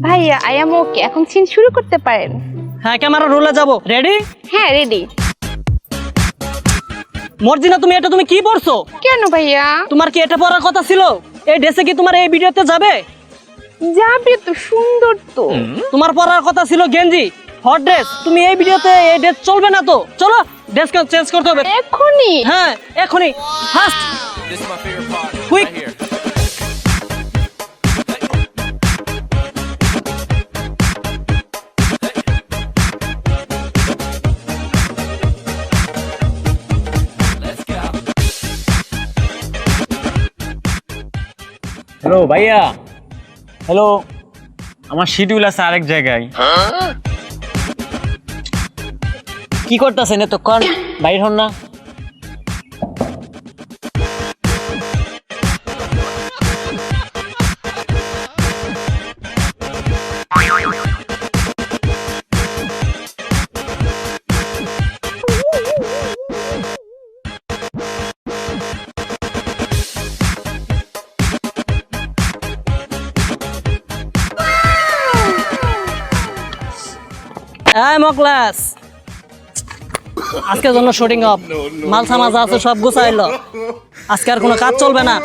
ভাইয়া I am ওকে, এখন scene শুরু করতে পারেন। হ্যাঁ, ক্যামেরা রোলে যাব। রেডি? হ্যাঁ রেডি। মর্জিনা, তুমি কি পরছো? কেন ভাইয়া? তোমার কি এটা পরার কথা ছিল? এই ড্রেসে কি তোমার এই ভিডিওতে যাবে? যাবে তো, সুন্দর তো। তোমার পরার কথা ছিল গেঞ্জি, হট ড্রেস। তুমি এই ভিডিওতে এই ড্রেস চলবে না তো। চলো, ড্রেস চেঞ্জ করতে হবে এখনই? হ্যাঁ, এখনই, ফাস্ট, কুইক। হ্যালো ভাইয়া। হ্যালো, আমার শিডিউল আছে আরেক জায়গায়। কি করতেছেন এতক্ষণ? বাইর হন না। এই মকলাস, আজকের জন্য শুটিং অফ। মাল সামাজ আছে সব গুছাইলো, আজকে আর কোনো কাজ চলবে না।